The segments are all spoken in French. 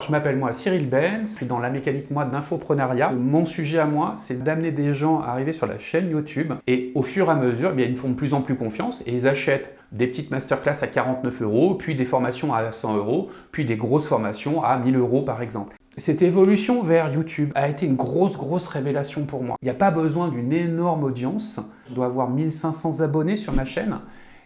je m'appelle moi Cyril Benz, je suis dans la mécanique moi d'infoprenariat. Mon sujet à moi, c'est d'amener des gens à arriver sur la chaîne YouTube et au fur et à mesure, ils me font de plus en plus confiance et ils achètent des petites masterclass à 49 €, puis des formations à 100 €, puis des grosses formations à 1000 € par exemple. Cette évolution vers YouTube a été une grosse révélation pour moi. Il n'y a pas besoin d'une énorme audience. Je dois avoir 1500 abonnés sur ma chaîne.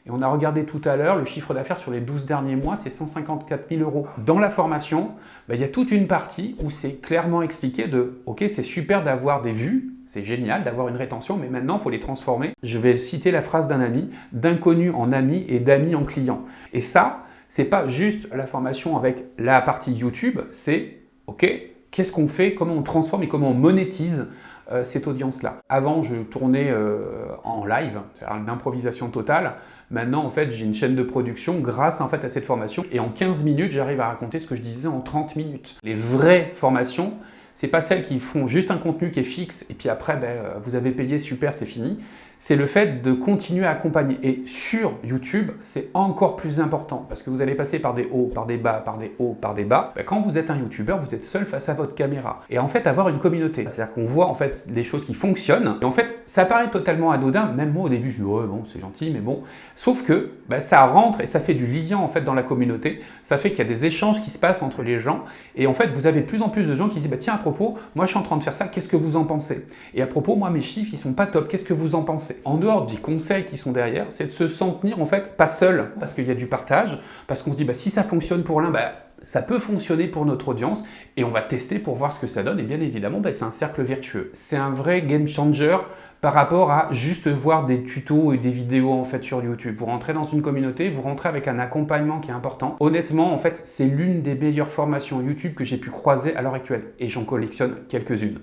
Et on a regardé tout à l'heure, le chiffre d'affaires sur les 12 derniers mois, c'est 154 000 €. Dans la formation, il y a toute une partie où c'est clairement expliqué de « Ok, c'est super d'avoir des vues, c'est génial d'avoir une rétention, mais maintenant, il faut les transformer. » Je vais citer la phrase d'un ami, « d'inconnu en ami et d'ami en client ». Et ça, c'est pas juste la formation avec la partie YouTube, c'est « Ok, qu'est-ce qu'on fait, comment on transforme et comment on monétise cette audience-là ». Avant, je tournais en live, c'est-à-dire une improvisation totale. Maintenant, en fait, j'ai une chaîne de production grâce en fait, à cette formation. Et en 15 minutes, j'arrive à raconter ce que je disais en 30 minutes. Les vraies formations, c'est pas celles qui font juste un contenu qui est fixe et puis après, vous avez payé, super, c'est fini. C'est le fait de continuer à accompagner. Et sur YouTube, c'est encore plus important parce que vous allez passer par des hauts, par des bas, par des hauts, par des bas. Quand vous êtes un YouTuber, vous êtes seul face à votre caméra. Et en fait, avoir une communauté. C'est-à-dire qu'on voit en fait des choses qui fonctionnent. Et en fait, ça paraît totalement anodin. Même moi, au début, je dis « ouais, bon, c'est gentil, mais bon ». Sauf que ça rentre et ça fait du lien en fait dans la communauté. Ça fait qu'il y a des échanges qui se passent entre les gens. Et en fait, vous avez de plus en plus de gens qui disent « tiens, à propos, moi, je suis en train de faire ça. Qu'est-ce que vous en pensez ?» Et à propos, moi, mes chiffres, ils sont pas top. Qu'est-ce que vous en pensez? En dehors des conseils qui sont derrière, c'est de se sentir en fait pas seul, parce qu'il y a du partage, parce qu'on se dit si ça fonctionne pour l'un, ça peut fonctionner pour notre audience, et on va tester pour voir ce que ça donne, et bien évidemment, c'est un cercle vertueux. C'est un vrai game changer par rapport à juste voir des tutos et des vidéos en fait sur YouTube. Pour rentrer dans une communauté, vous rentrez avec un accompagnement qui est important. Honnêtement, en fait, c'est l'une des meilleures formations YouTube que j'ai pu croiser à l'heure actuelle, et j'en collectionne quelques-unes.